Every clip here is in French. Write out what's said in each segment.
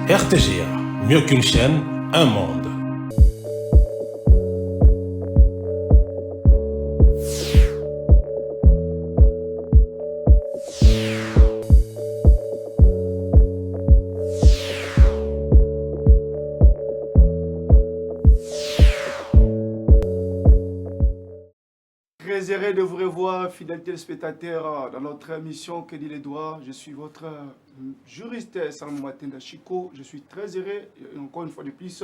RTGA, mieux qu'une chaîne, un monde. Très heureux de vous revoir, fidèles téléspectateurs, dans notre émission Que dit les droits. Je suis votre juriste Salomon Matenda Chico. Je suis très heureux, encore une fois de plus,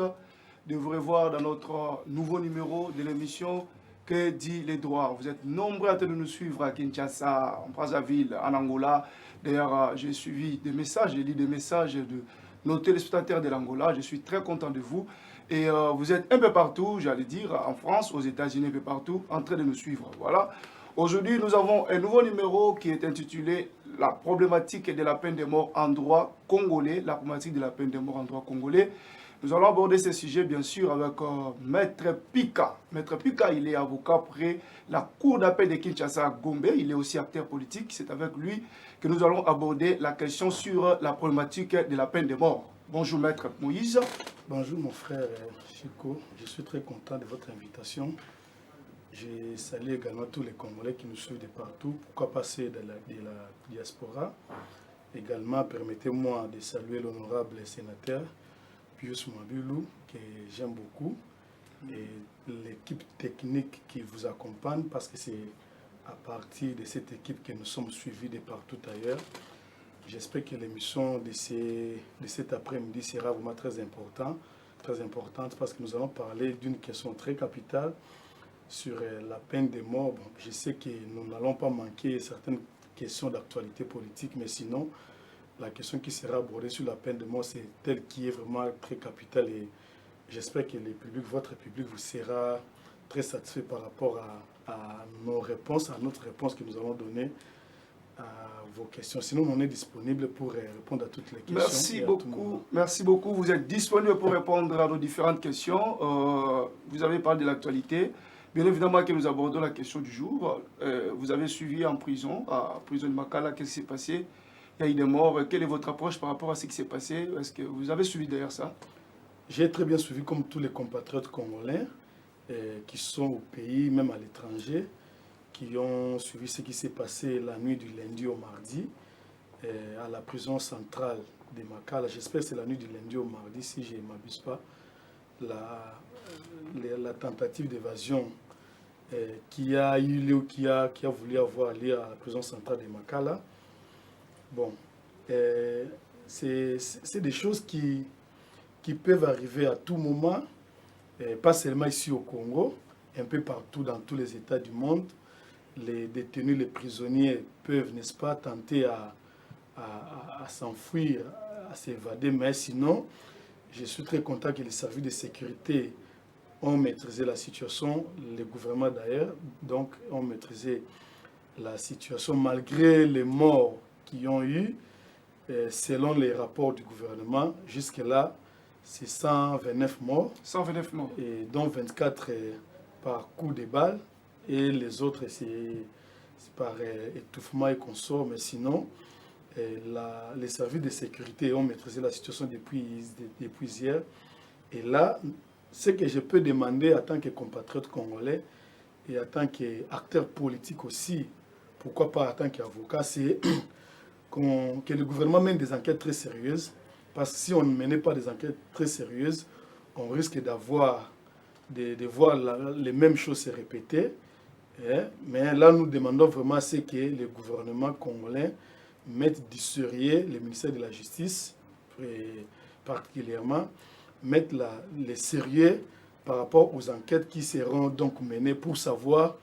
de vous revoir dans notre nouveau numéro de l'émission Que dit les droits. Vous êtes nombreux à nous suivre à Kinshasa, en Brazzaville, en Angola. D'ailleurs, j'ai suivi des messages, j'ai lu des messages de nos téléspectateurs de l'Angola. Je suis très content de vous. Et vous êtes un peu partout, j'allais dire, en France, aux États-Unis, un peu partout, en train de nous suivre. Voilà. Aujourd'hui, nous avons un nouveau numéro qui est intitulé « La problématique de la peine de mort en droit congolais ». La problématique de la peine de mort en droit congolais. Nous allons aborder ce sujet, bien sûr, avec Maître Pika. Maître Pika, il est avocat près la Cour d'appel de Kinshasa à Gombe. Il est aussi acteur politique. C'est avec lui que nous allons aborder la question sur la problématique de la peine de mort. Bonjour, Maître Moïse. Bonjour, mon frère Chico. Je suis très content de votre invitation. Je salue également tous les Congolais qui nous suivent de partout. Pourquoi passer de la diaspora? Également, permettez-moi de saluer l'honorable sénateur Pius Mwabilou, que j'aime beaucoup, et l'équipe technique qui vous accompagne, parce que c'est à partir de cette équipe que nous sommes suivis de partout ailleurs. J'espère que l'émission de cet après-midi sera vraiment très importante parce que nous allons parler d'une question très capitale sur la peine de mort. Bon, je sais que nous n'allons pas manquer certaines questions d'actualité politique, mais sinon, la question qui sera abordée sur la peine de mort, c'est telle qui est vraiment très capitale et j'espère que votre public vous sera très satisfait par rapport à nos réponses, à notre réponse que nous allons donner à vos questions. Sinon, on est disponible pour répondre à toutes les questions. Merci beaucoup. Merci beaucoup. Vous êtes disponible pour répondre à nos différentes questions. Vous avez parlé de l'actualité. Bien évidemment que nous abordons la question du jour. Vous avez suivi en prison, à la prison de Makala, qu'est-ce qui s'est passé? Il y a eu des morts. Quelle est votre approche par rapport à ce qui s'est passé? Est-ce que vous avez suivi d'ailleurs ça? J'ai très bien suivi, comme tous les compatriotes congolais qui sont au pays, même à l'étranger, qui ont suivi ce qui s'est passé la nuit du lundi au mardi à la prison centrale de Makala. J'espère que c'est la nuit du lundi au mardi, si je ne m'abuse pas. La tentative d'évasion qui a eu lieu, qui a voulu avoir lieu à la prison centrale de Makala. Bon, c'est des choses qui peuvent arriver à tout moment, pas seulement ici au Congo, un peu partout dans tous les États du monde. Les détenus, les prisonniers peuvent, n'est-ce pas, tenter à s'enfuir, à s'évader, mais sinon, je suis très content que les services de sécurité ont maîtrisé la situation, le gouvernement d'ailleurs, donc ont maîtrisé la situation malgré les morts qu'ils ont eu, selon les rapports du gouvernement, jusque-là, c'est 129 morts. 129 morts. Et dont 24 par coup de balle. Et les autres, c'est par étouffement et consort. Mais sinon, les services de sécurité ont maîtrisé la situation depuis hier. Et là, ce que je peux demander en tant que compatriote congolais et en tant qu'acteur politique aussi, pourquoi pas en tant qu'avocat, c'est que le gouvernement mène des enquêtes très sérieuses. Parce que si on ne menait pas des enquêtes très sérieuses, on risque de voir les mêmes choses se répéter. Mais là, nous demandons vraiment que le gouvernement congolais mette du sérieux, le ministère de la Justice particulièrement, mette le sérieux par rapport aux enquêtes qui seront donc menées pour savoir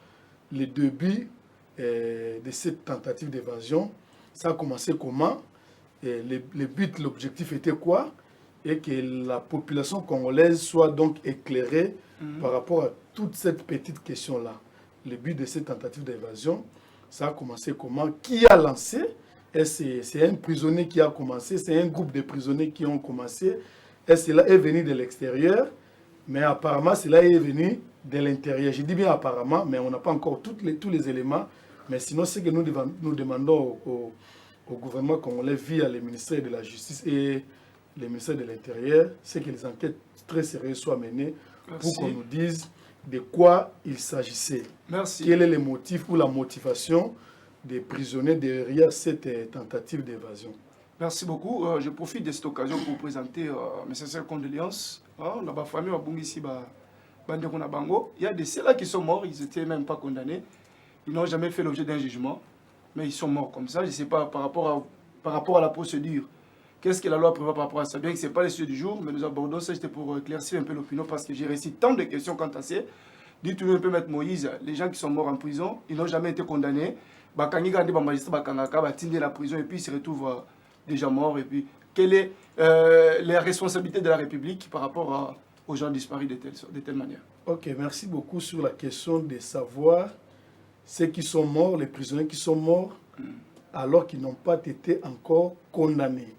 le début de cette tentative d'évasion. Ça a commencé comment? Le but, l'objectif était quoi? Et que la population congolaise soit donc éclairée par rapport à toute cette petite question-là. Le but de cette tentative d'évasion, ça a commencé comment? Qui a lancé? Et c'est un prisonnier qui a commencé, c'est un groupe de prisonniers qui ont commencé. Et cela est venu de l'extérieur, mais apparemment cela est venu de l'intérieur. Je dis bien apparemment, mais on n'a pas encore tous les éléments. Mais sinon, ce que nous demandons au gouvernement congolais via le ministère de la Justice et le ministère de l'Intérieur, c'est que les enquêtes très sérieuses soient menées pour qu'on nous dise de quoi il s'agissait. Merci. Quel est le motif ou la motivation des prisonniers derrière cette tentative d'évasion. Merci beaucoup. Je profite de cette occasion pour vous présenter mes sincères condoléances. On a ma famille, ici, il y a des ceux-là qui sont morts, ils n'étaient même pas condamnés. Ils n'ont jamais fait l'objet d'un jugement, mais ils sont morts comme ça. Je ne sais pas par rapport à la procédure. Qu'est-ce que la loi prévoit par rapport à ça? Bien que ce n'est pas le sujet du jour, mais nous abordons ça, c'était pour éclaircir un peu l'opinion parce que j'ai reçu tant de questions quant à ça. Dites-nous un peu, Maître Moïse, les gens qui sont morts en prison, ils n'ont jamais été condamnés. Bakangi gardé magistrat Bakangaka, batindé la prison et puis ils se retrouvent déjà morts. Et puis, quelle est la responsabilité de la République par rapport aux gens disparus de telle manière? Ok, merci beaucoup sur la question de savoir ceux qui sont morts, les prisonniers qui sont morts, alors qu'ils n'ont pas été encore condamnés.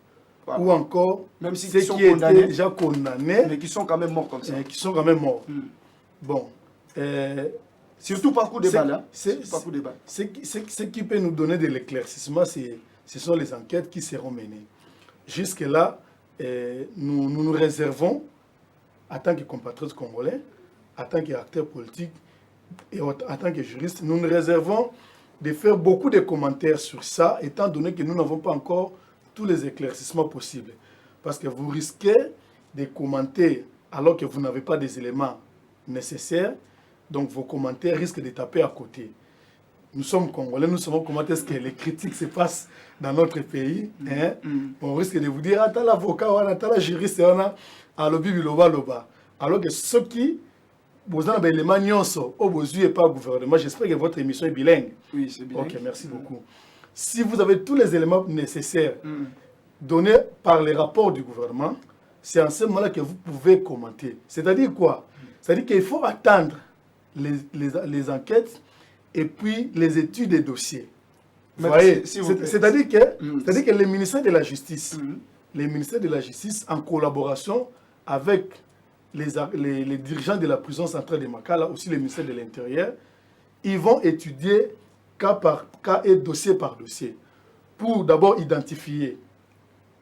Voilà. Ou encore, même si ceux qui étaient déjà condamnés, mais qui sont quand même morts comme ça. Qui sont quand même morts. Bon. Surtout par coup de balle. Ce qui peut nous donner de l'éclaircissement, ce sont les enquêtes qui seront menées. Jusque-là, nous nous réservons, en tant que compatriotes congolais, en tant qu'acteurs politiques et en tant que juristes, nous nous réservons de faire beaucoup de commentaires sur ça, étant donné que nous n'avons pas encore tous les éclaircissements possibles. Parce que vous risquez de commenter alors que vous n'avez pas des éléments nécessaires, donc vos commentaires risquent de taper à côté. Nous sommes Congolais, nous savons comment est-ce que les critiques se passent dans notre pays. On risque de vous dire, ah, t'as l'avocat, t'as la juriste, à l'obi biloba loba. Alors que ceux qui, vous avez des éléments nyonso, au besoin pas gouvernement, j'espère que votre émission est bilingue. Oui, c'est bilingue. Ok, merci beaucoup. Si vous avez tous les éléments nécessaires donnés par les rapports du gouvernement, c'est en ce moment-là que vous pouvez commenter. C'est-à-dire quoi? C'est-à-dire qu'il faut attendre les enquêtes et puis les études des dossiers. Vous voyez, c'est-à-dire que le ministère de la Justice, en collaboration avec les dirigeants de la prison centrale de Makala, aussi le ministère de l'Intérieur, ils vont étudier cas par cas et dossier par dossier pour d'abord identifier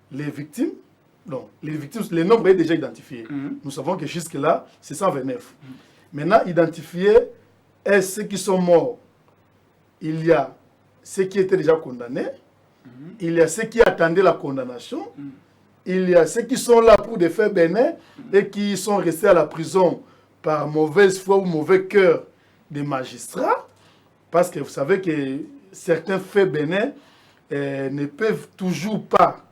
les victimes. Non, les victimes, le nombre est déjà identifié. Nous savons que jusque-là, c'est 129. Maintenant, identifier ceux qui sont morts. Il y a ceux qui étaient déjà condamnés. Il y a ceux qui attendaient la condamnation. Il y a ceux qui sont là pour des faits bénins et qui sont restés à la prison par mauvaise foi ou mauvais cœur des magistrats. Parce que vous savez que certains faits bénins ne peuvent toujours pas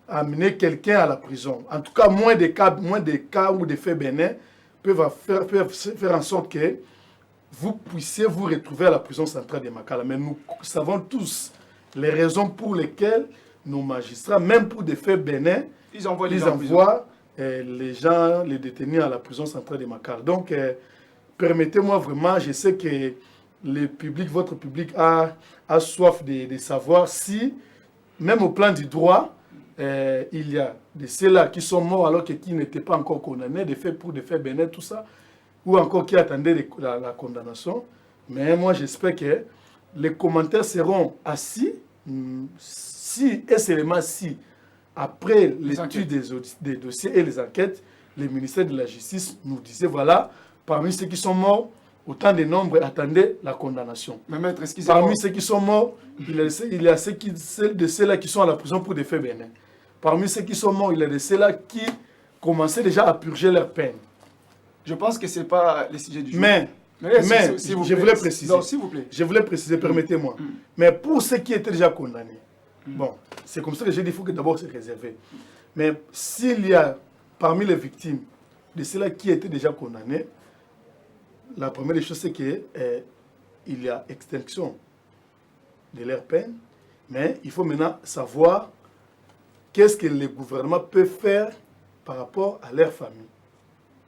amener quelqu'un à la prison. En tout cas, moins de cas où des faits bénins peuvent faire en sorte que vous puissiez vous retrouver à la prison centrale de Makala. Mais nous savons tous les raisons pour lesquelles nos magistrats, même pour des faits bénins, ils envoient les gens, les détenus à la prison centrale de Makala. Donc, permettez-moi vraiment, je sais que le public, votre public a soif de savoir si, même au plan du droit, il y a de ceux-là qui sont morts alors qui n'étaient pas encore condamnés, pour des faits bénins, tout ça, ou encore qui attendaient la condamnation. Mais moi, j'espère que les commentaires seront assis, et seulement si, après l'étude des dossiers et les enquêtes, le ministère de la Justice nous disait, voilà, parmi ceux qui sont morts, autant de nombres attendaient la condamnation. Mais maître, parmi ceux qui sont morts, il y a ceux-là qui sont à la prison pour des faits bénins. Parmi ceux qui sont morts, il y a de ceux-là qui commençaient déjà à purger leur peine. Je pense que ce n'est pas le sujet du jour. Mais je voulais préciser. Non, s'il vous plaît. Je voulais préciser, permettez-moi. Mais pour ceux qui étaient déjà condamnés, bon, c'est comme ça que j'ai dit, il faut que d'abord se réserver. Mais s'il y a parmi les victimes de ceux-là qui étaient déjà condamnés, la première des choses, c'est qu'il y a extinction de leur peine, mais il faut maintenant savoir qu'est-ce que le gouvernement peut faire par rapport à leur famille.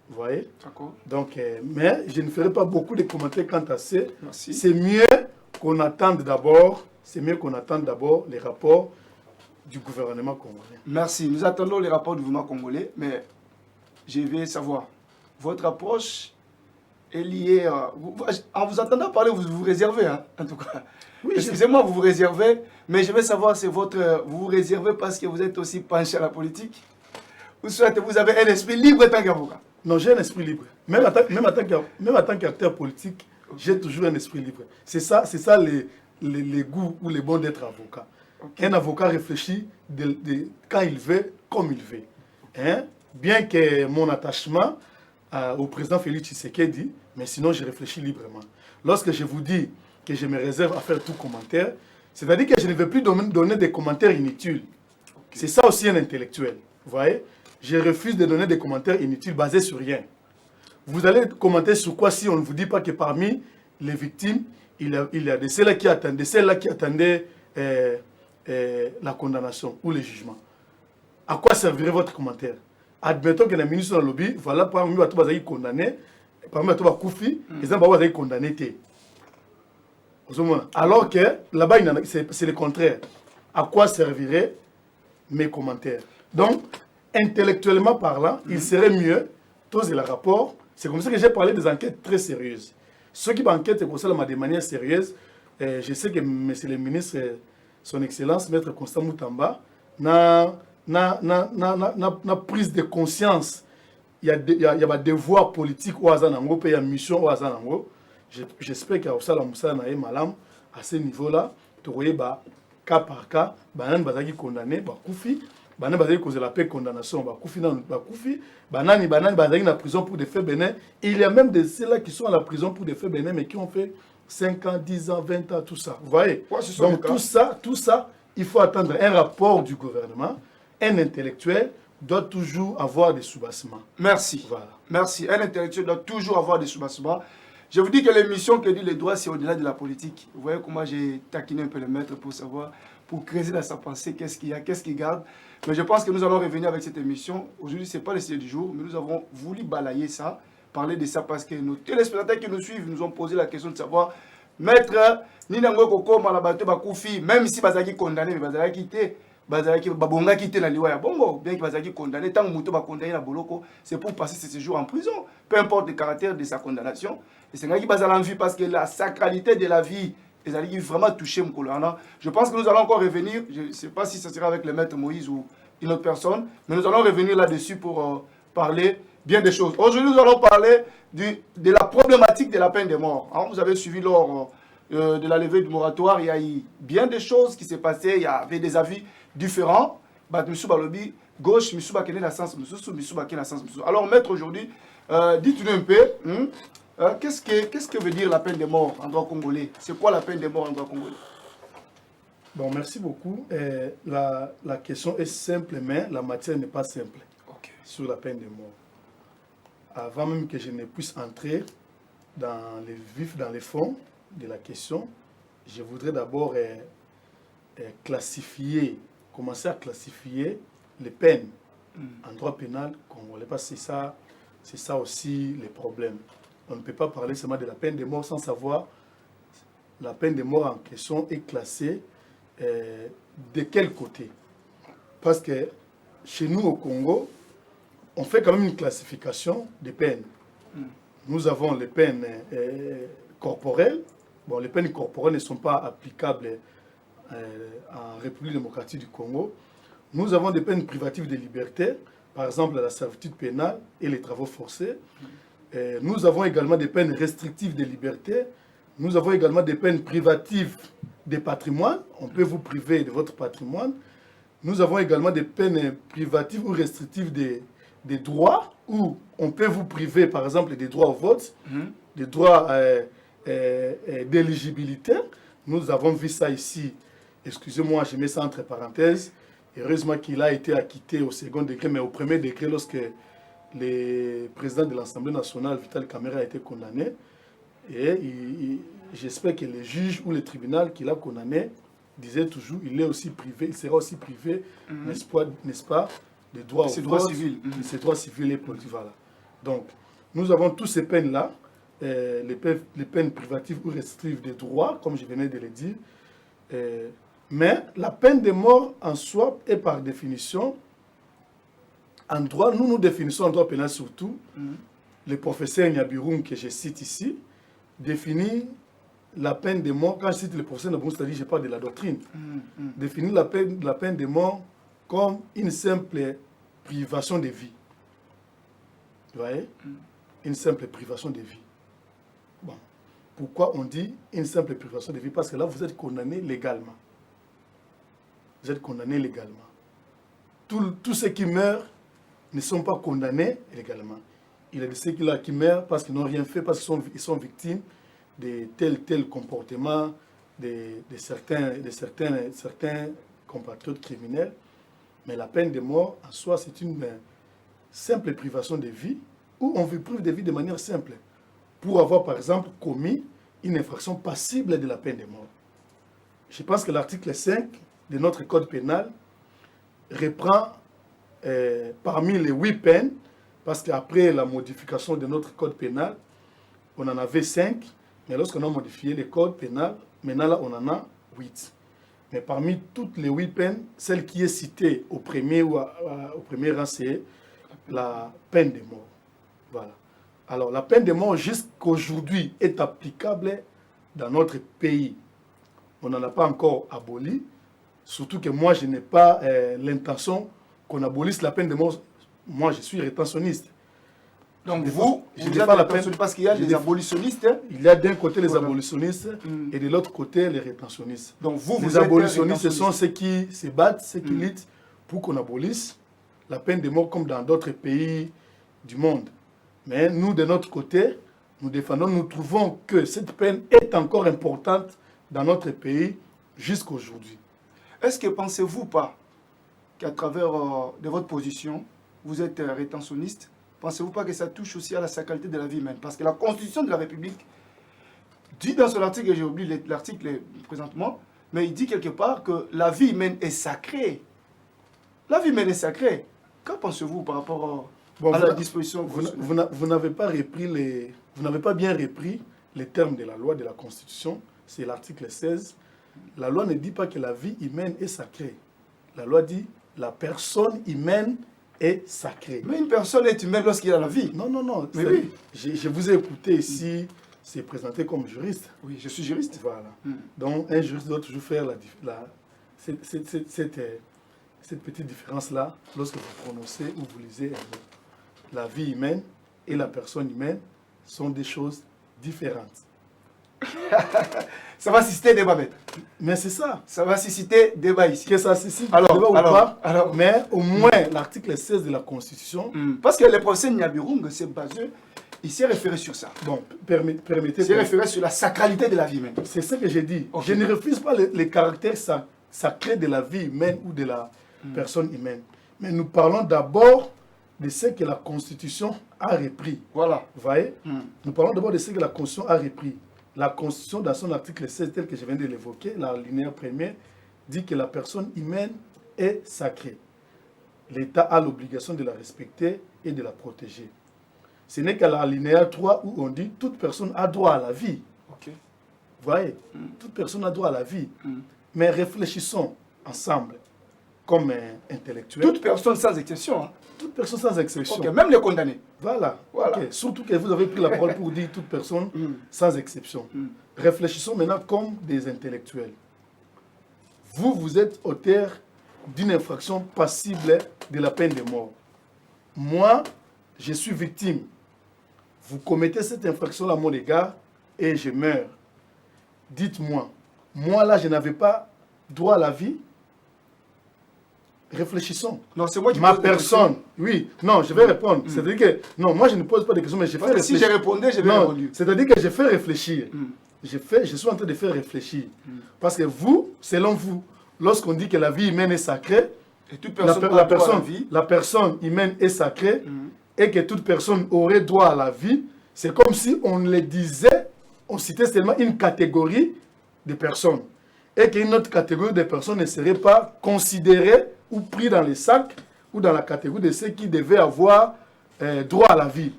Vous voyez? D'accord. Donc, mais je ne ferai pas beaucoup de commentaires quant à ça. Merci. C'est mieux qu'on attende d'abord les rapports du gouvernement congolais. Merci. Nous attendons les rapports du gouvernement congolais, mais je vais savoir, votre approche est liée à... En vous entendant parler, vous vous réservez, hein, en tout cas. Oui, excusez-moi, vous vous réservez Mais je veux savoir, c'est votre... Vous vous réservez parce que vous êtes aussi penché à la politique? Ou soit vous avez un esprit libre en tant qu'avocat? Non, j'ai un esprit libre. Même en tant qu'acteur politique, j'ai toujours un esprit libre. C'est ça les goûts ou les bons d'être avocat. Okay. Un avocat réfléchit quand il veut, comme il veut. Hein? Bien que mon attachement au président Félix Tshisekedi, mais sinon je réfléchis librement. Lorsque je vous dis que je me réserve à faire tout commentaire, c'est-à-dire que je ne veux plus donner des commentaires inutiles. Okay. C'est ça aussi un intellectuel. Vous voyez? Je refuse de donner des commentaires inutiles basés sur rien. Vous allez commenter sur quoi si on ne vous dit pas que parmi les victimes, il y a de celles-là qui attendaient la condamnation ou le jugement. À quoi servirait votre commentaire? Admettons que le ministre de la lobby, voilà, parmi eux, ils sont condamnés, parmi eux, ils sont Koufi, ils sont condamnés. Alors que là-bas, c'est le contraire. À quoi serviraient mes commentaires? Donc, intellectuellement parlant, il serait mieux, tous les rapports, c'est comme ça que j'ai parlé des enquêtes très sérieuses. Ceux qui enquêtent comme ça de manière sérieuse, je sais que M. le ministre, son Excellence, Maître Constant Moutamba, n'a prise de conscience. Il y a des devoirs politiques au Hazanango, il y a une mission au Hazanango. J'espère qu'il y a aussi la Moussa Naé Malam à ce niveau-là. Tu vois, cas par cas, banan bazaki condamné, bakoufi, banan bazaki cause la paix condamnation, bakoufi nan bakoufi, banan bazaki na prison pour des faits bénins. Il y a même de ceux-là qui sont à la prison pour des faits bénins mais qui ont fait 5 ans, 10 ans, 20 ans, tout ça. Vous voyez? Ouais, donc tout ça, il faut attendre un rapport du gouvernement. Un intellectuel doit toujours avoir des soubassements. Merci. Voilà. Merci. Un intellectuel doit toujours avoir des soubassements. Je vous dis que l'émission que dit les droits, c'est au-delà de la politique. Vous voyez comment j'ai taquiné un peu le maître pour savoir, pour creuser dans sa pensée, qu'est-ce qu'il y a, qu'est-ce qu'il garde. Mais je pense que nous allons revenir avec cette émission. Aujourd'hui, ce n'est pas le sujet du jour, mais nous avons voulu balayer ça, parler de ça parce que nos téléspectateurs qui nous suivent nous ont posé la question de savoir, maître, Ninango Koko, Malabato, Bakoufi, même si Bazaki condamné, mais Bazaki quitté. Bazaki babonga quitté na liwa ya bongo bien que Bazaki condamné tant que muto ba condamné na boloko c'est pour passer ce séjour en prison peu importe le caractère de sa condamnation et c'est qui bazala en vie parce que la sacralité de la vie les alliés vraiment touché Mkolana. Je pense que nous allons encore revenir, je ne sais pas si ça sera avec le maître Moïse ou une autre personne mais nous allons revenir là-dessus pour parler bien des choses. Aujourd'hui nous allons parler de la problématique de la peine de mort. Hein, vous avez suivi lors de la levée du moratoire, il y a eu bien des choses qui s'est passées, il y avait des avis différents. Gauche, alors, maître, aujourd'hui, dites-nous un peu, qu'est-ce que veut dire la peine de mort en droit congolais? C'est quoi la peine de mort en droit congolais? Bon, merci beaucoup. La question est simple, mais la matière n'est pas simple sur la peine de mort. Avant même que je ne puisse entrer dans les vifs, dans les fonds de la question, je voudrais d'abord commencer à classifier les peines en droit pénal congolais, parce que c'est ça aussi le problème. On ne peut pas parler seulement de la peine de mort sans savoir la peine de mort en question est classée de quel côté. Parce que chez nous au Congo, on fait quand même une classification des peines. Nous avons les peines corporelles. Bon, les peines corporelles ne sont pas applicables en République démocratique du Congo. Nous avons des peines privatives de liberté, par exemple la servitude pénale et les travaux forcés. Nous avons également des peines restrictives de liberté. Nous avons également des peines privatives de patrimoine. On peut vous priver de votre patrimoine. Nous avons également des peines privatives ou restrictives des droits, où on peut vous priver, par exemple, des droits au vote, des droits d'éligibilité. Nous avons vu ça ici. Excusez-moi, je mets ça entre parenthèses. Heureusement qu'il a été acquitté au second degré, mais au premier degré, lorsque le président de l'Assemblée nationale, Vital Kamerhe, a été condamné. Et j'espère que le juge ou le tribunal qui l'a condamné disait toujours il est aussi privé, il sera aussi privé, n'est-ce pas, des droits au vote, de ses droits civils et politiques. Voilà. Donc, nous avons tous ces peines-là, les peines privatives ou restrictives des droits, comme je venais de le dire. Mais la peine de mort en soi est par définition, en droit, nous définissons en droit pénal surtout, le professeur Nyabiroum que je cite ici, définit la peine de mort, quand je cite le professeur Nabou, c'est-à-dire je parle de la doctrine, définit la peine de mort comme une simple privation de vie. Vous voyez? Une simple privation de vie. Bon. Pourquoi on dit une simple privation de vie? Parce que là, vous êtes condamné légalement. Vous êtes condamné légalement. Tous ceux qui meurent ne sont pas condamnés légalement. Il y a de ceux qui meurent parce qu'ils n'ont rien fait, parce qu'ils sont victimes de tel comportement de certains compatriotes criminels. Mais la peine de mort, en soi, c'est une simple privation de vie, où on vous prive de vie de manière simple, pour avoir, par exemple, commis une infraction passible de la peine de mort. Je pense que l'article 5 de notre code pénal reprend parmi les 8 peines, parce qu'après la modification de notre code pénal, on en avait 5, mais lorsqu'on a modifié le code pénal, maintenant là, on en a 8. Mais parmi toutes les 8 peines, celle qui est citée au premier rang, c'est la peine de mort. Voilà. Alors, la peine de mort, jusqu'aujourd'hui, est applicable dans notre pays. On n'en a pas encore aboli, surtout que moi, je n'ai pas l'intention qu'on abolisse la peine de mort. Moi, je suis rétentionniste. Donc je n'ai pas la peine, parce qu'il y a des abolitionnistes. Hein? Il y a d'un côté les abolitionnistes et de l'autre côté les rétentionnistes. Donc les abolitionnistes, ce sont ceux qui se battent, ceux qui luttent pour qu'on abolisse la peine de mort comme dans d'autres pays du monde. Mais nous, de notre côté, nous défendons, nous trouvons que cette peine est encore importante dans notre pays jusqu'aujourd'hui. Est-ce que pensez-vous pas qu'à travers de votre position, vous êtes rétentionniste, pensez-vous pas que ça touche aussi à la sacralité de la vie humaine? Parce que la Constitution de la République dit dans son article, j'ai oublié l'article présentement, mais il dit quelque part que la vie humaine est sacrée. La vie humaine est sacrée. Qu'en pensez-vous par rapport à la disposition? Vous n'avez pas bien repris les termes de la loi, de la Constitution. C'est l'article 16. La loi ne dit pas que la vie humaine est sacrée. La loi dit la personne humaine est sacrée. Mais une personne est humaine lorsqu'il a la vie. Non, non, non. Mais oui. Je vous ai écouté ici, c'est présenté comme juriste. Oui, je suis juriste. Voilà. Donc, un juriste doit toujours faire cette petite différence-là lorsque vous prononcez ou vous lisez un mot. La vie humaine et la personne humaine sont des choses différentes. Ça va susciter débat, maître. Mais c'est ça. Ça va susciter débat ici. Que ça suscite débat ou pas, mais au moins l'article 16 de la Constitution... Parce que le professeur Nyabirung s'est basé, il s'est référé sur ça. Bon, permettez... Il s'est référé sur la sacralité de la vie humaine. C'est ce que j'ai dit. Okay. Je ne refuse pas les caractères sacrés de la vie humaine ou de la personne humaine. Mais nous parlons d'abord de ce que la Constitution a repris. Voilà. Vous voyez? Nous parlons d'abord de ce que la Constitution a repris. La Constitution, dans son article 16, tel que je viens de l'évoquer, l'alinéa premier, dit que la personne humaine est sacrée. L'État a l'obligation de la respecter et de la protéger. Ce n'est qu'à l'alinéa 3 où on dit « toute personne a droit à la vie ». Okay. Vous voyez? Toute personne a droit à la vie. Mais réfléchissons ensemble, comme intellectuels. Toute personne sans exception. Hein? Toute personne sans exception. Okay. Même les condamnés. Voilà. Okay. Surtout que vous avez pris la parole pour dire toute personne sans exception. Réfléchissons maintenant comme des intellectuels. Vous êtes auteur d'une infraction passible de la peine de mort. Moi, je suis victime. Vous commettez cette infraction à mon égard et je meurs. Dites-moi, moi là, je n'avais pas droit à la vie. Réfléchissons. Non, c'est moi qui ma personne. Oui, non, je vais répondre. C'est-à-dire que, non, moi je ne pose pas de questions, mais je fais réfléchir. Si je répondais, je vais répondre. C'est-à-dire que je fais réfléchir. Je suis en train de faire réfléchir. Parce que vous, selon vous, lorsqu'on dit que la vie humaine est sacrée, et toute personne la personne humaine est sacrée, et que toute personne aurait droit à la vie, c'est comme si on le disait, on citait seulement une catégorie de personnes. Et qu'une autre catégorie de personnes ne serait pas considérée ou pris dans les sacs ou dans la catégorie de ceux qui devaient avoir droit à la vie.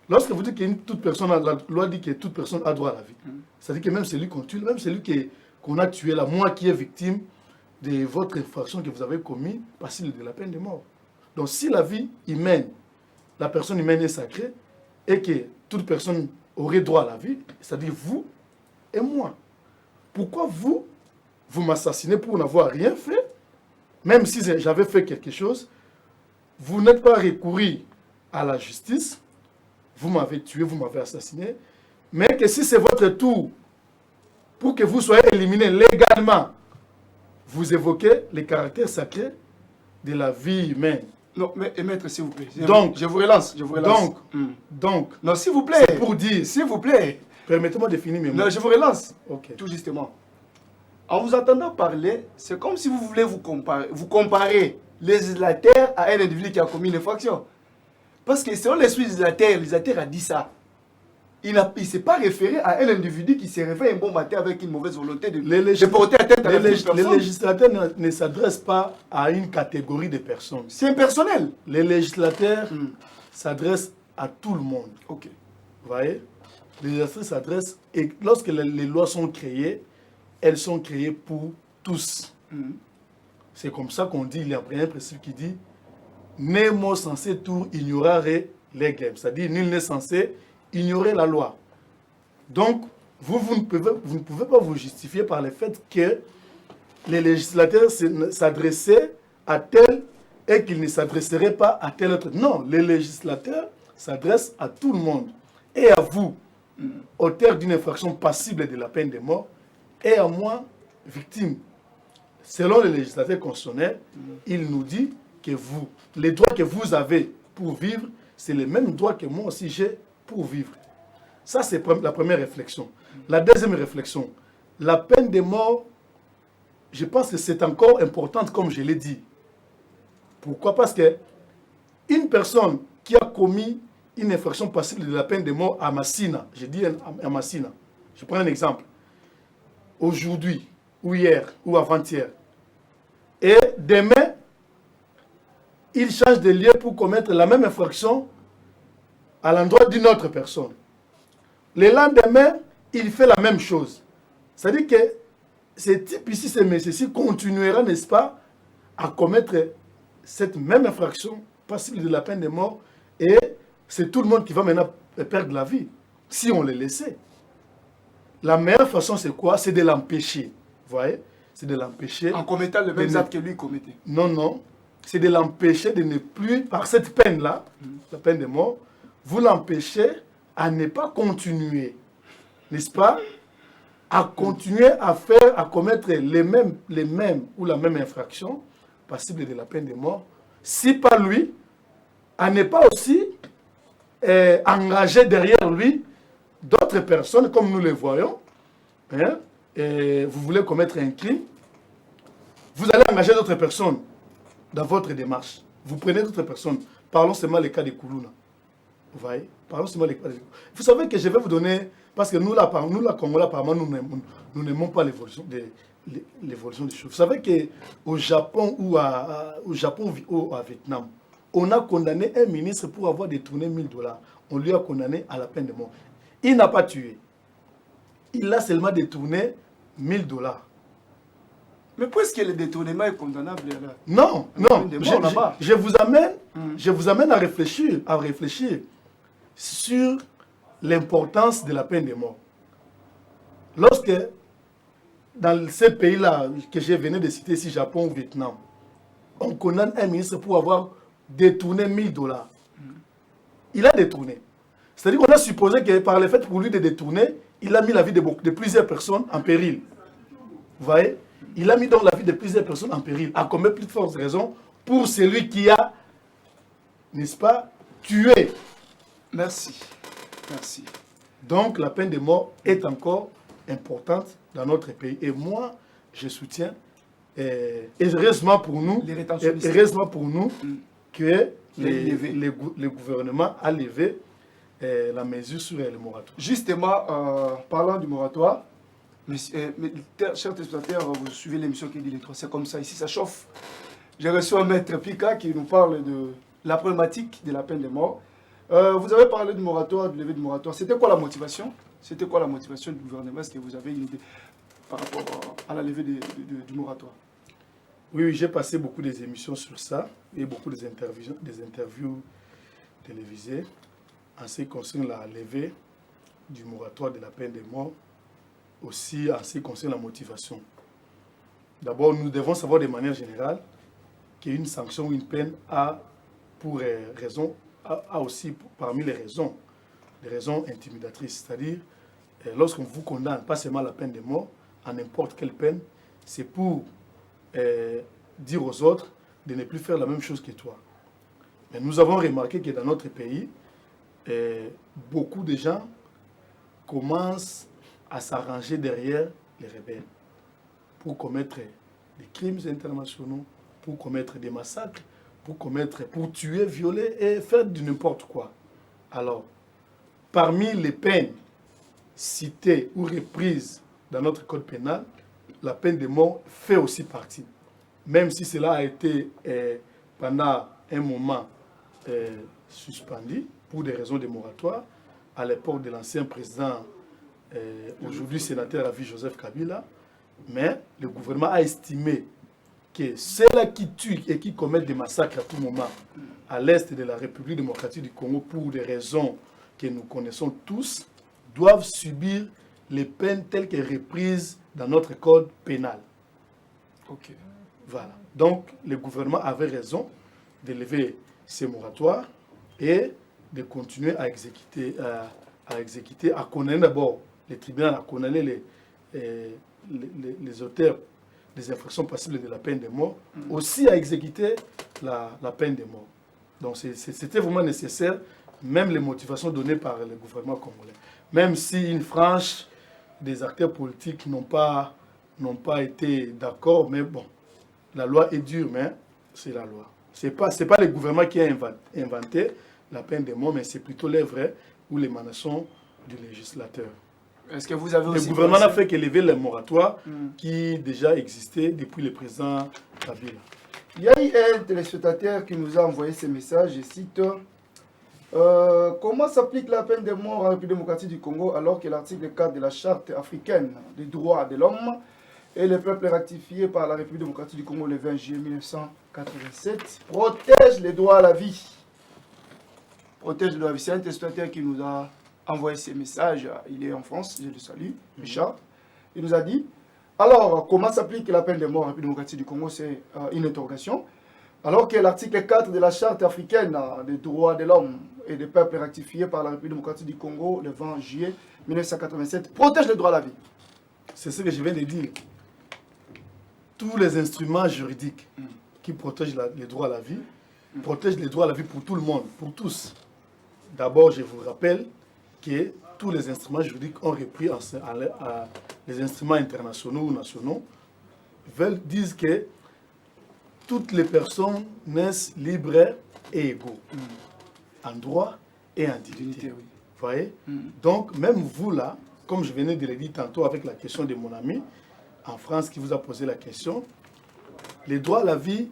Lorsque vous dites que toute personne, la loi dit que toute personne a droit à la vie, c'est-à-dire que même celui qu'on tue, même celui qu'on a tué là, moi qui est victime de votre infraction que vous avez commise, passible de la peine de mort. Donc si la vie humaine, la personne humaine est sacrée et que toute personne aurait droit à la vie, c'est-à-dire vous, et moi. Pourquoi vous m'assassinez pour n'avoir rien fait? Même si j'avais fait quelque chose, vous n'êtes pas recouru à la justice, vous m'avez tué, vous m'avez assassiné, mais que si c'est votre tour, pour que vous soyez éliminé légalement, vous évoquez les caractères sacrés de la vie humaine. Non, mais maître, s'il vous plaît. Donc, je vous relance. Donc, non, s'il vous plaît. c'est pour dire, s'il vous plaît. Permettez-moi de finir mes mots. Non, je vous relance. Ok. Tout justement. En vous entendant parler, c'est comme si vous voulez vous comparer les législateur à un individu qui a commis une infraction. Parce que selon l'esprit législateur, le législateur a dit ça. Il ne s'est pas référé à un individu qui s'est réveillé un bon matin avec une mauvaise volonté de porter atteinte à la vie de personne. Les législateurs ne s'adressent pas à une catégorie de personnes. C'est impersonnel. Les législateurs s'adressent à tout le monde. Ok. Vous voyez? Les législateurs s'adressent, et lorsque les lois sont créées, elles sont créées pour tous. C'est comme ça qu'on dit, il y a un principe qui dit « Nemo censé tout ignorare legem », c'est-à-dire nul n'est censé ignorer la loi. Donc, vous ne pouvez pas vous justifier par le fait que les législateurs s'adressaient à tel et qu'ils ne s'adresseraient pas à tel autre. Non, les législateurs s'adressent à tout le monde. Et à vous, auteur d'une infraction passible de la peine de mort, et à moi, victime. Selon les législateurs constitutionnels, il nous dit que vous, les droits que vous avez pour vivre, c'est les mêmes droits que moi aussi j'ai pour vivre. Ça, c'est la première réflexion. La deuxième réflexion, la peine de mort, je pense que c'est encore importante, comme je l'ai dit. Pourquoi? Parce que une personne qui a commis une infraction passible de la peine de mort à Massina, je dis à Massina, je prends un exemple, aujourd'hui, ou hier, ou avant-hier, et demain, il change de lieu pour commettre la même infraction à l'endroit d'une autre personne. Le lendemain, il fait la même chose. C'est-à-dire que ce type ici, ce monsieur-ci, continuera, n'est-ce pas, à commettre cette même infraction passible de la peine de mort, et c'est tout le monde qui va maintenant perdre la vie, si on le laissait. La meilleure façon, c'est quoi? C'est de l'empêcher. Vous voyez? C'est de l'empêcher. En commettant le même acte que lui commettait. Non, non. C'est de l'empêcher de ne plus, par cette peine-là, la peine de mort, vous l'empêchez à ne pas continuer, n'est-ce pas, à continuer à faire, à commettre les mêmes ou la même infraction passible de la peine de mort, si pas lui, à ne pas aussi engager derrière lui d'autres personnes, comme nous les voyons. Hein, et vous voulez commettre un crime, vous allez engager d'autres personnes dans votre démarche. Vous prenez d'autres personnes. Parlons seulement les cas de Koulouna. Vous voyez? Parlons seulement les cas de Koulouna. Vous savez que je vais vous donner, parce que nous, là, Congolais, apparemment, nous n'aimons pas l'évolution des choses. Vous savez qu'au Japon ou à Vietnam, on a condamné un ministre pour avoir détourné $1000. On lui a condamné à la peine de mort. Il n'a pas tué. Il a seulement détourné $1000. Mais pourquoi le détournement est condamnable là? Non, non. Je vous amène à réfléchir sur l'importance de la peine de mort. Lorsque, dans ces pays-là que je venais de citer, ici, Japon ou Vietnam, on condamne un ministre pour avoir détourné $1000. Il a détourné. C'est-à-dire qu'on a supposé que par le fait pour lui de détourner, il a mis la vie de plusieurs personnes en péril. Vous voyez? Il a mis donc la vie de plusieurs personnes en péril. À combien plus de fortes raisons pour celui qui a, n'est-ce pas, tué. Merci. Merci. Donc la peine de mort est encore importante dans notre pays. Et moi, je soutiens, et heureusement pour nous, que le gouvernement a levé la mesure sur le moratoire. Justement, parlant du moratoire, chers téléspectateurs, vous suivez l'émission qui dit les trois, c'est comme ça, ici ça chauffe. J'ai reçu un maître Pika qui nous parle de la problématique de la peine de mort. Vous avez parlé du moratoire, du lever du moratoire. C'était quoi la motivation? C'était quoi la motivation du gouvernement? Est-ce que vous avez une idée par rapport à la levée du moratoire? Oui, j'ai passé beaucoup des émissions sur ça et beaucoup des interviews télévisées en ce qui concerne la levée du moratoire de la peine de mort. aussi en ce qui concerne la motivation. D'abord, nous devons savoir de manière générale qu'une sanction ou une peine a pour raison, a aussi parmi les raisons, des raisons intimidatrices. C'est-à-dire, lorsqu'on vous condamne, pas seulement à la peine de mort, à n'importe quelle peine, c'est pour dire aux autres de ne plus faire la même chose que toi. Mais nous avons remarqué que dans notre pays, beaucoup de gens commencent à s'arranger derrière les rebelles pour commettre des crimes internationaux, pour commettre des massacres, pour tuer, violer et faire du n'importe quoi. Alors, parmi les peines citées ou reprises dans notre code pénal, la peine de mort fait aussi partie. Même si cela a été pendant un moment suspendu pour des raisons de moratoire, à l'époque de l'ancien président, aujourd'hui sénateur à vie Joseph Kabila, mais le gouvernement a estimé que ceux-là qui tuent et qui commettent des massacres à tout moment à l'est de la République démocratique du Congo pour des raisons que nous connaissons tous, doivent subir les peines telles que reprises dans notre code pénal. Ok. Voilà. Donc, le gouvernement avait raison de lever ces moratoires et de continuer à exécuter, à condamner d'abord les tribunaux, à condamner les auteurs des infractions passibles de la peine de mort, aussi à exécuter la peine de mort. Donc, c'était vraiment nécessaire, même les motivations données par le gouvernement congolais. Même si une frange des acteurs politiques n'ont pas été d'accord, mais bon, la loi est dure, mais c'est la loi. Ce n'est pas le gouvernement qui a inventé la peine de mort, mais c'est plutôt l'œuvre ou l'émanation du législateur. Est-ce que vous avez aussi... Le gouvernement n'a fait qu'élever le moratoire qui déjà existait depuis le président Kabila. Il y a eu un téléspectateur qui nous a envoyé ce message, je cite, comment s'applique la peine de mort en République démocratique du Congo alors que l'article 4 de la Charte africaine des droits de l'homme et le peuple ratifié par la République démocratique du Congo le 20 juillet 1987 protège les droits à la vie. Protège les droits à la vie. C'est un téléspectateur qui nous a envoyé ces messages. Il est en France, je le salue, Richard. Il nous a dit, alors, comment s'applique la peine de mort en République démocratique du Congo? C'est une interrogation. Alors que l'article 4 de la Charte africaine des droits de l'homme et des peuples ratifié par la République démocratique du Congo le 20 juillet 1987 protège les droits à la vie. C'est ce que je viens de dire. Tous les instruments juridiques qui protègent les droits à la vie protègent les droits à la vie pour tout le monde, pour tous. D'abord, je vous rappelle que tous les instruments juridiques ont repris les instruments internationaux ou nationaux disent que toutes les personnes naissent libres et égaux, en droit et en dignité. Oui. Vous voyez? Donc, même vous là, comme je venais de le dire tantôt avec la question de mon ami en France qui vous a posé la question, le droit à la vie,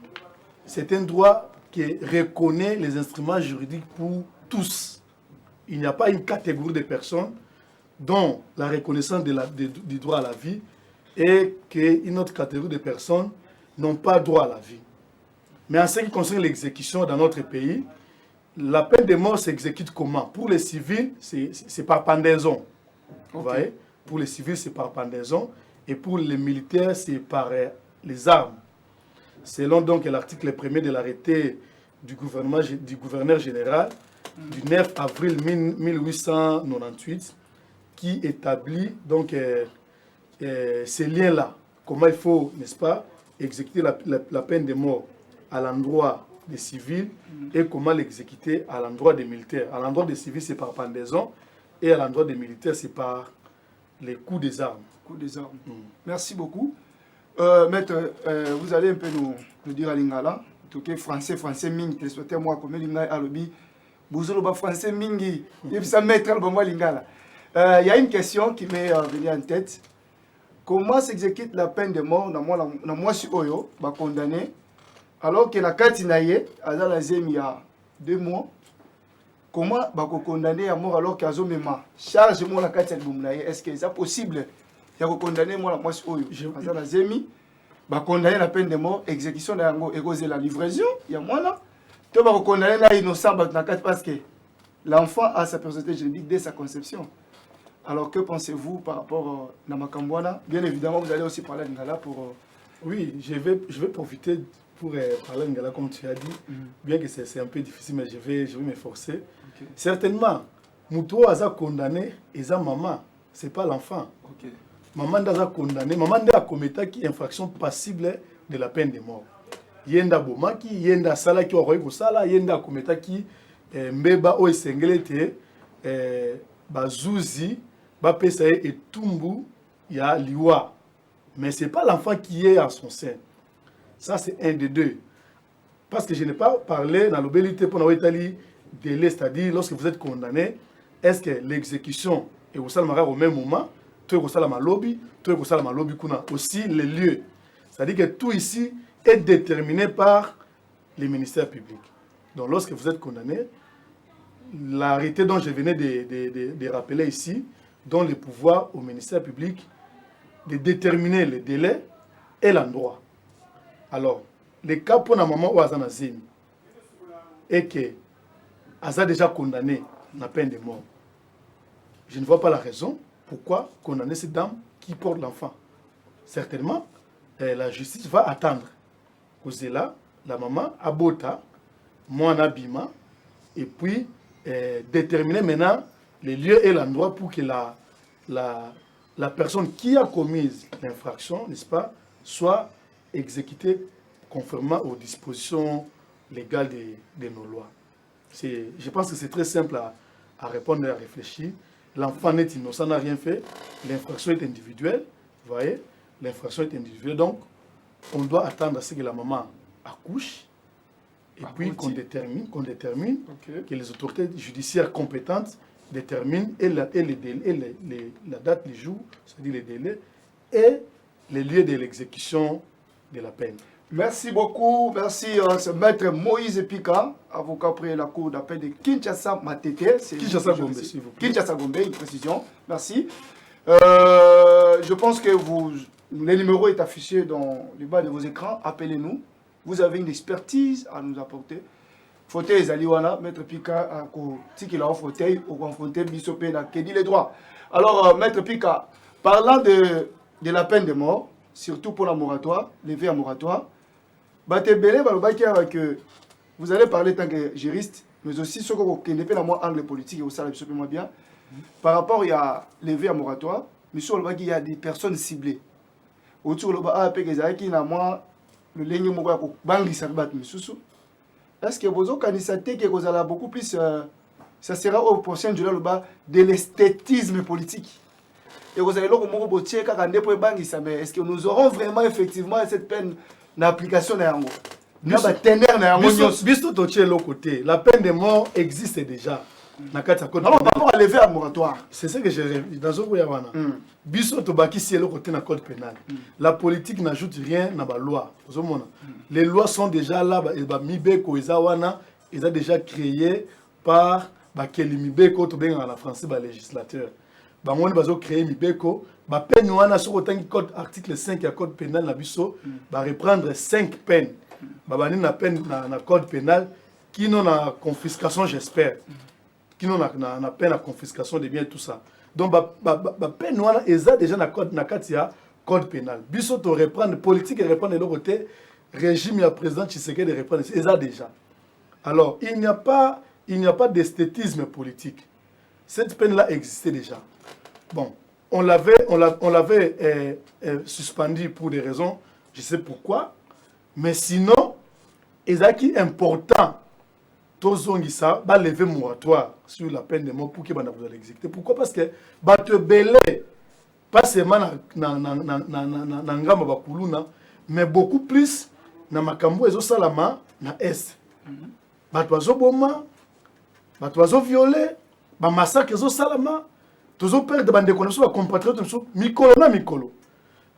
c'est un droit qui reconnaît les instruments juridiques pour tous. Il n'y a pas une catégorie de personnes dont la reconnaissance du droit à la vie et qu'une autre catégorie de personnes n'ont pas droit à la vie. Mais en ce qui concerne l'exécution dans notre pays, la peine de mort s'exécute comment? Pour les civils, c'est par pendaison. Vous voyez? Pour les civils, c'est par pendaison. Et pour les militaires, c'est par les armes. Selon donc l'article 1er de l'arrêté du gouverneur général du 9 avril 1898, qui établit donc ces liens-là. Comment il faut, n'est-ce pas, exécuter la peine de mort à l'endroit des civils et comment l'exécuter à l'endroit des militaires. À l'endroit des civils, c'est par pendaison et à l'endroit des militaires, c'est par les coups des armes. Coups des armes. Merci beaucoup. Maître, vous allez un peu nous dire à Lingala, tout ce français, mingi, téléspectateur, moi, comme Lingala, Alobi, Bouzolo, français, mingi, et puis ça, maître, moi, Lingala. Il y a une question qui m'est venue en tête. Comment s'exécute la peine de mort dans moi, si Oyo, condamné, alors que la Katinaye, à la Zemi, il y a 2 mois, comment condamner à mort alors qu'il y a Zomema charge moi la Katinaye, est-ce que c'est possible? Il y a condamné moi la moi si Oyo, à la Zemi, condamner la peine de mort, exécution de la livraison, il y a moi là, tu vas condamner là innocent parce que l'enfant a sa personnalité juridique dès sa conception. Alors, que pensez-vous par rapport à Namakambouana? Bien évidemment, vous allez aussi parler de Ngala pour... Oui, je vais profiter pour parler de Ngala, comme tu as dit. Bien que c'est un peu difficile, mais je vais m'efforcer. Okay. Certainement, Moutou a condamné et sa maman, ce n'est pas l'enfant. Okay. Maman a condamné, maman a commis une infraction passible de la peine de mort. Yenda bomaki, yenda sala ki oroyi kosala, yenda kometa ki mbeba o esengelete bazuzi bapesa ye etumbu ya liwa. Mais c'est pas l'enfant qui est en son sein. Ça c'est un des deux. Parce que je n'ai pas parlé dans l'obélité pour nous Italie délai, c'est-à-dire lorsque vous êtes condamné, est-ce que l'exécution est au salama au même moment, tout est au salama lobby, tout est au salama lobby kuna aussi les lieux. C'est-à-dire que tout ici est déterminé par les ministères publics. Donc lorsque vous êtes condamné, l'arrêté dont je venais de rappeler ici donne le pouvoir au ministère public de déterminer le délai et l'endroit. Alors, le cas pour la maman ou Azanazim est que Aza déjà condamné à peine de mort. Je ne vois pas la raison pourquoi condamner cette dame qui porte l'enfant. Certainement, la justice va attendre. Là, la maman abota, moi en abima, et puis déterminer maintenant les lieux et l'endroit pour que la personne qui a commis l'infraction, n'est-ce pas, soit exécutée conformément aux dispositions légales de nos lois. Je pense que c'est très simple à répondre et à réfléchir. L'enfant n'est innocent, n'a rien fait. L'infraction est individuelle. Vous voyez, l'infraction est individuelle. Donc, on doit attendre à ce que la maman accouche et puis qu'on détermine okay, que les autorités judiciaires compétentes déterminent la date, les jours, c'est-à-dire les délais, et les lieux de l'exécution de la peine. Merci beaucoup. Merci ce maître Moïse Pika, avocat près la cour d'appel de Kinshasa Matete. Kinshasa Gombe, s'il vous plaît. Kinshasa Gombe, une précision. Merci. Je pense que le numéro est affiché dans le bas de vos écrans. Appelez-nous. Vous avez une expertise à nous apporter. Fauteuil Zaliwana, maître Pika, si il a un fauteuil, ou confronter Bissopé, qui dit les droits. Alors, maître Pika, parlant de la peine de mort, surtout pour la moratoire, lever à moratoire, vous allez parler tant que juriste, mais aussi ce qui n'est pas moi angle politique et au salaire moi bien. Par rapport à lever à moratoire, monsieur il y a des personnes ciblées. Autour de la qui n'a moi le ligne moko bangi sabat misusu. Est-ce que vous organisez que vous allez beaucoup plus ça sera au prochain jour de l'esthétisme politique. Et vous allez le moko botier ka kande po bangi ça, mais est-ce que nous aurons vraiment effectivement cette peine d'application na yango? La peine de mort existe déjà. Par rapport à lever à moratoire. C'est ce que j'ai dans ce cas. Biso tobaki si le côté na code pénal. La politique n'ajoute rien na ba loi. Les lois sont déjà là et ba mibeko ezawana, ils ont déjà créé par ba kelimibeko to benga na français ba législateur. Ba ngoni bazo créer mibeko, ba peine wana sur autant code article 5 ya code pénal na biso, ba reprendre 5 peines. Ba bani na peine na code pénal qui non na confiscation j'espère. Qui n'ont na peine à confiscation de biens tout ça. Donc ba peine wana eza déjà na code na katia code pénal. Biso to reprendre politique et reprendre le côté régime ya président Tshisekedi de reprendre eza déjà. Alors il n'y a pas d'esthétisme politique. Cette peine là existait déjà. Bon, on l'avait suspendu pour des raisons, je sais pourquoi, mais sinon ezaki important. Tozongisa va lever moratoire sur la peine de mort pour que vous allez exécuter. Pourquoi? Parce que te belé pas seulement na ngamba bakuluna, mais beaucoup plus na makambo ezo salama na est. Bato boma, bato violé, ba massacre ezo salama, tozo perdre bande connaissance ba compatriotes mikolo na mikolo.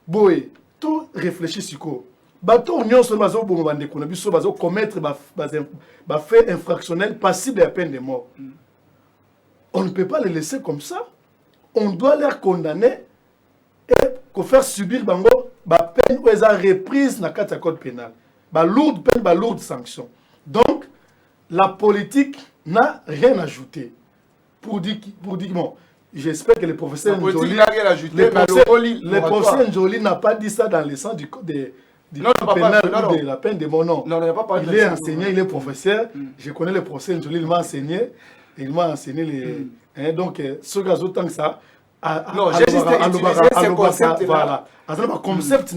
Boy, tout réfléchir siko. Bato nyonso bazo bomo bande kona biso bazo commettre ba fait infractionnel passible à peine de mort. On ne peut pas les laisser comme ça. On doit les condamner et faire subir bango ba peine ou eza reprise na kata code pénal. Ba lourde peine, ba lourde sanction. Donc la politique n'a rien ajouté pour dire bon, j'espère que le professeur Njoli, le professeur Njoli n'a pas dit ça dans le sens du code pénal ou de la peine de mort, non. Il est enseignant, il est professeur. Je connais le professeur Njoli, il m'a enseigné. Il m'a enseigné les... donc, ce gars, autant que ça... Non, j'ai juste utilisé ce concept-là. Voilà. Un concept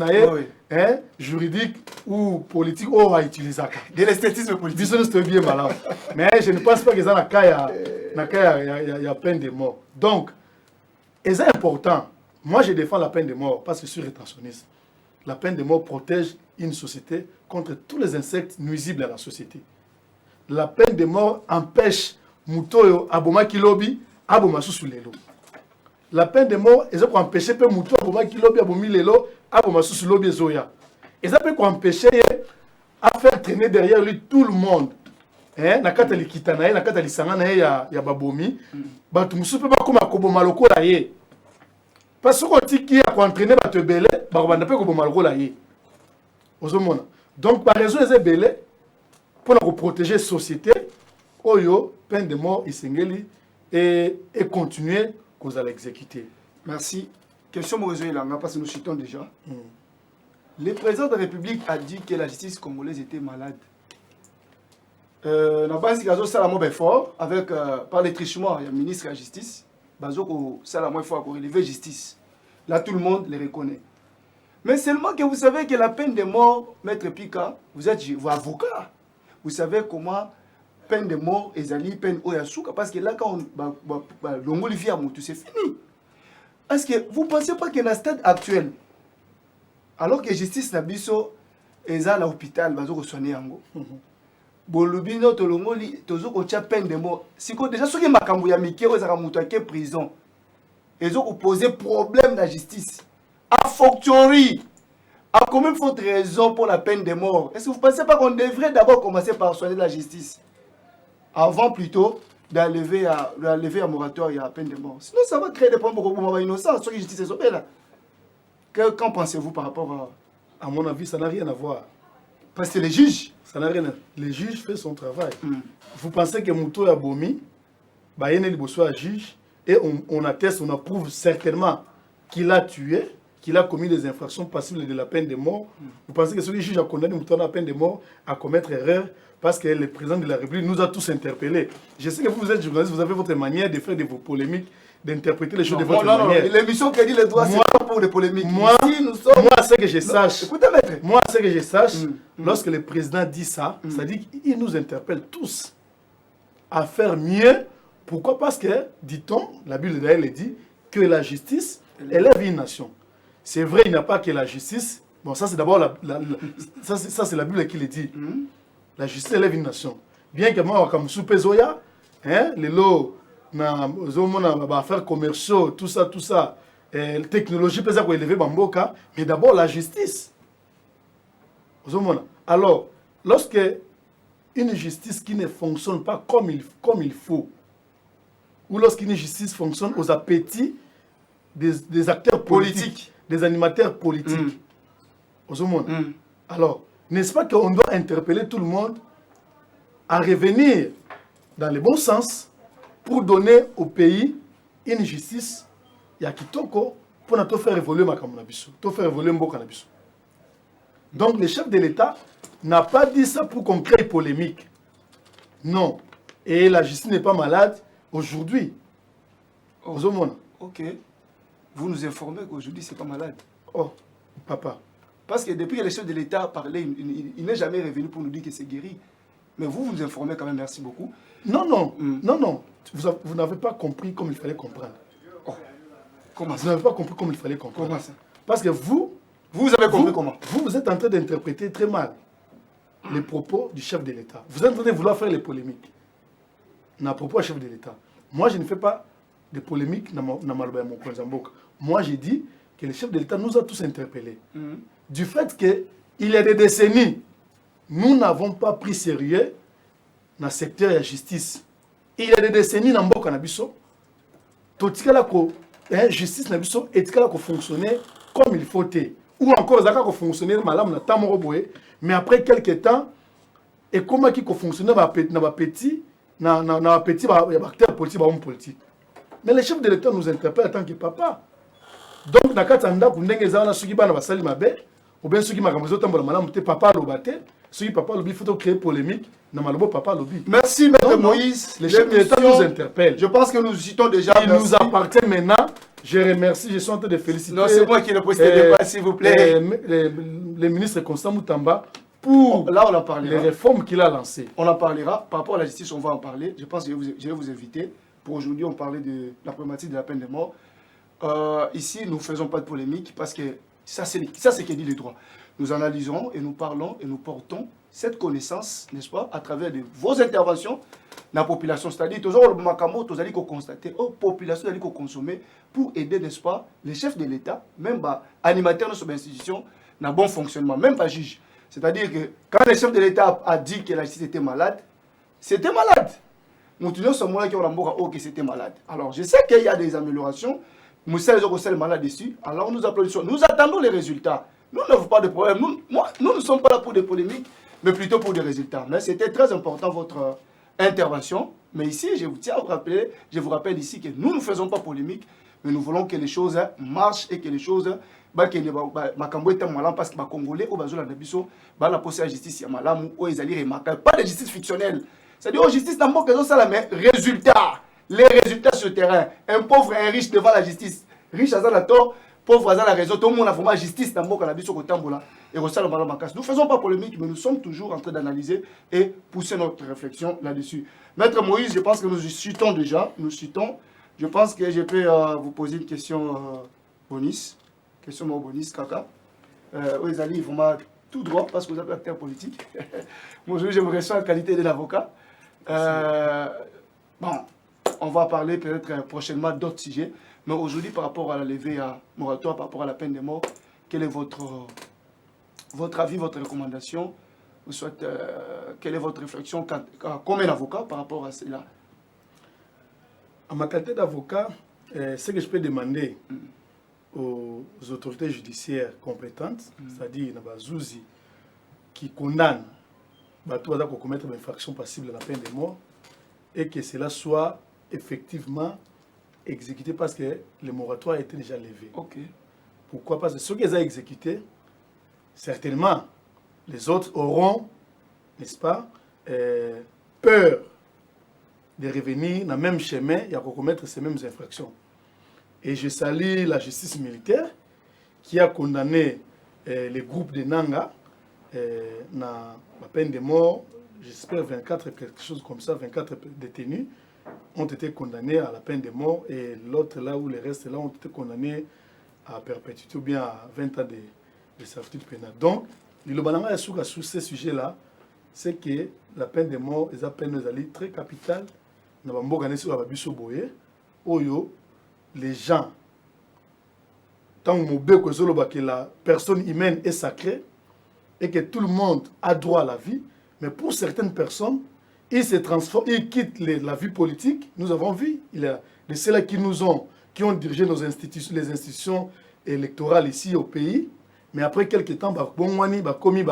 juridique ou politique, on va utiliser ça. De l'esthétisme politique. C'est bien malin. Mais je ne pense pas que ça y a peine de mort. Donc, c'est important. Moi, je défends la peine de mort parce que je suis rétentionniste. La peine de mort protège une société contre tous les insectes nuisibles à la société. La peine de mort empêche Moutoyo Aboma Kilobi Aboma Sousulelo. La peine de mort, ils ont empêché peu Moutoyo Aboma Kilobi Abomi Lelo Aboma Sousulobi Zoya. Ils ont empêché à faire traîner derrière lui tout le monde. Nakata li kitana ye, nakata li sangana ye ya babomi. Batu musupe ba koma koboma lokola ye. Parce que tiki a entraîné ba te belé, ba banda pe koboma lokola ye. Ozomona. Donc par raison les belé pour protéger la société, oyo peine de mort isengeli et continuer qu'on allait exécuter. Merci. Question Morezo Ilanga parce que nous citons déjà. Le président de la République a dit que la justice congolaise était malade. La base de Gazo Salamo est fort avec par les trichements, il y a le ministre de la Justice. Bazo Salamo est fort pour relever justice. Là tout le monde les reconnaît. Mais seulement que vous savez que la peine de mort, Maître Pika, vous êtes avocat. Vous savez comment peine de mort ezali peine oyasuka parce que là quand on l'ongolifia mutu c'est fini. Est-ce que vous pensez pas que dans le stade actuel alors que justice na biso eza à l'hôpital bazo soigner yango bolubino to longoli tozo ko tia peine de mort siko déjà soki makambo ya mike ozaka mutu ake prison ezo ko poser problème na justice a fortiori. À combien de faute raison pour la peine de mort? Est-ce que vous ne pensez pas qu'on devrait d'abord commencer par soigner la justice avant plutôt d'enlever un moratoire et la peine de mort? Sinon, ça va créer des problèmes pour les innocents. Sur la justice, c'est là. Qu'en pensez-vous par rapport à mon avis, ça n'a rien à voir. Parce que les juges... Ça n'a rien à voir. Les juges font son travail. Vous pensez que Mouto a bomi, il y a un juge, et on atteste, on approuve certainement qu'il a tué, qu'il a commis des infractions passibles de la peine de mort. Vous pensez que celui juge a condamné Mouton à la peine de mort à commettre erreur parce que le président de la République nous a tous interpellés. Je sais que vous êtes journaliste, vous avez votre manière de faire de vos polémiques, d'interpréter les choses de votre manière. L'émission qui dit les droits, c'est pas pour les polémiques. Moi, ce que je sache, lorsque le président dit ça, ça dit qu'il nous interpelle tous à faire mieux. Pourquoi? Parce que, dit-on, la Bible d'ailleurs dit que la justice élève une nation. C'est vrai, il n'y a pas que la justice. Bon, ça c'est d'abord ça c'est la Bible qui le dit. La justice élève une nation. Bien que moi, comme Soupezoya, les lots, affaires commerciaux, tout ça, la technologie peut élever Bamboka, mais d'abord la justice. Alors, lorsque une justice qui ne fonctionne pas comme il faut, ou lorsqu'une justice fonctionne aux appétits des acteurs politiques, des animateurs politiques. Alors, n'est-ce pas qu'on doit interpeller tout le monde à revenir dans le bon sens pour donner au pays une justice yakitoko pour nous faire évoluer Makamunabiso, pour faire évoluer Mbokanabiso. Donc, le chef de l'État n'a pas dit ça pour qu'on crée polémique. Non. Et la justice n'est pas malade aujourd'hui. Ok. Vous nous informez qu'aujourd'hui, c'est pas malade. Oh, papa. Parce que depuis que le chef de l'État parlait, il n'est jamais revenu pour nous dire que c'est guéri. Mais vous nous informez quand même, merci beaucoup. Non. Vous n'avez pas compris comme il fallait comprendre. Oh. Comment ça? Vous n'avez pas compris comme il fallait comprendre. Comment ça? Parce que vous avez compris comment? Vous êtes en train d'interpréter très mal les propos du chef de l'État. Vous êtes en train de vouloir faire les polémiques. À propos du chef de l'État. Moi, je ne fais pas de polémiques dans mon Konzamboka. Moi, j'ai dit que le chef de l'État nous a tous interpellés. Du fait qu'il y a des décennies, nous n'avons pas pris sérieux dans le secteur de la justice. Il y a des décennies dans Mboka Nabiso, la justice Nabiso est fonctionner comme il faut. Ou encore, ça a fonctionné mais après quelques temps, et comment il faut fonctionner dans les petits acteurs politiques. Mais les chefs de l'État nous interpellent en tant que papa. Donc, dans Katanda, pour nous, nous avons ceux qui ont fait mabe, ou bien ceux qui ont fait papa lobate, ceux qui papa lobby, il faut créer polémique. Namalobo papa lobby. Merci, Maître Moïse. Les chefs de l'État nous interpellent. Je pense que nous citons déjà. Il nous appartient maintenant. Je remercie, je suis en train de féliciter. Non, c'est moi qui le possédé pas, s'il vous plaît. Le ministre Constant Moutamba pour là, on en parlera. Les réformes qu'il a lancées. On en parlera. Par rapport à la justice, on va en parler. Je pense que je vais vous inviter. Pour aujourd'hui, on parlait de la problématique de la peine de mort. Ici, nous ne faisons pas de polémique parce que ça, c'est ce que dit le droit. Nous analysons et nous parlons et nous portons cette connaissance, n'est-ce pas, à travers vos interventions dans la population. C'est-à-dire, toujours le macambo, tous allez constater, la population allez consommer pour aider, n'est-ce pas, les chefs de l'État, même animateurs de cette institution, dans le bon fonctionnement, même pas juge. C'est-à-dire que quand le chef de l'État a dit que la justice était malade, c'était malade. Nous tenons ce moment qui ont que c'était malade. Alors, je sais qu'il y a des améliorations. Nous sommes malades dessus. Alors, nous applaudissons. Nous attendons les résultats. Nous n'avons pas de problème. Nous ne sommes pas là pour des polémiques, mais plutôt pour des résultats. Mais c'était très important votre intervention. Mais ici, je vous rappelle ici que nous ne faisons pas polémique, mais nous voulons que les choses marchent et que les choses parce que les Congolais au bazou la nabiso la poste la justice ya malamu ou ils allaient remarquer pas de justice fictionnelle. C'est-à-dire la justice n'a pas que ça la mais résultats, les résultats sur le terrain. Un pauvre et un riche devant la justice. Riche à la tort, pauvre à la raison. Tout le monde a vraiment justice dans le nabiso kotambola et resala la makas. Nous faisons pas polémique, mais nous sommes toujours en train d'analyser et pousser notre réflexion là-dessus. Maître Moïse, je pense que nous citons déjà, Je pense que je peux vous poser une question bonus. Question bonus, Kaka. Oui, Zali, il faut tout droit parce que vous êtes acteur politique. Moi, je me reçois en qualité d'avocat. Bon, on va parler peut-être prochainement d'autres sujets. Mais aujourd'hui, par rapport à la levée à moratoire, par rapport à la peine de mort, quel est votre avis, votre recommandation? Quelle est votre réflexion comme un avocat par rapport à cela? En ma qualité d'avocat, ce que je peux demander aux autorités judiciaires compétentes, c'est-à-dire Nabazouzi, qui condamnent à commettre une infraction passible à la peine de mort, et que cela soit effectivement exécuté parce que le moratoire a été déjà levé. Okay. Pourquoi? Parce que ceux qui ont exécuté, certainement, les autres auront, n'est-ce pas, peur de revenir dans le même chemin et à commettre ces mêmes infractions. Et je salue la justice militaire qui a condamné les groupes de Nanga à la peine de mort. J'espère 24, quelque chose comme ça, 24 détenus ont été condamnés à la peine de mort et l'autre là où les restes là ont été condamnés à perpétuité ou bien à 20 ans de servitude pénale. Donc, le Bananga sur ces sujets-là, c'est que la peine de mort est une peine très capitale. Les gens, tant que la personne humaine est sacrée et que tout le monde a droit à la vie, mais pour certaines personnes, ils se transforment, ils quittent la vie politique. Nous avons vu, il y a de ceux-là qui ont dirigé les institutions électorales ici au pays, mais après quelques temps, ils ont commis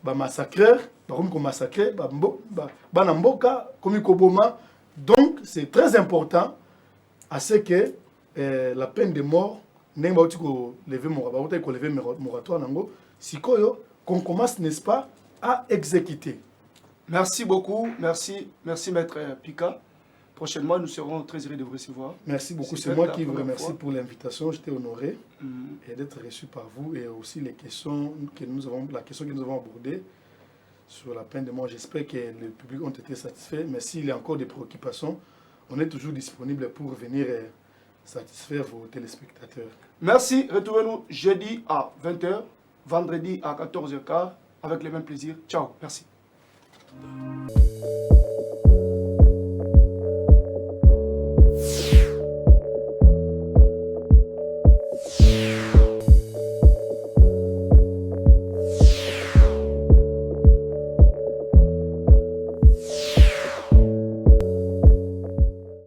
massacreur, donc c'est très important à ce que la peine de mort qu'on commence, n'est-ce pas, à exécuter. Merci beaucoup, merci Maître Pika. Prochainement, nous serons très heureux de vous recevoir. Merci beaucoup, c'est moi qui vous remercie pour l'invitation. J'étais honoré d'être reçu par vous et aussi la question que nous avons abordée sur la peine de mort. J'espère que le public ont été satisfaits, mais s'il y a encore des préoccupations, on est toujours disponible pour venir satisfaire vos téléspectateurs. Merci, retrouvez-nous jeudi à 20h, vendredi à 14h15, avec le même plaisir. Ciao, merci.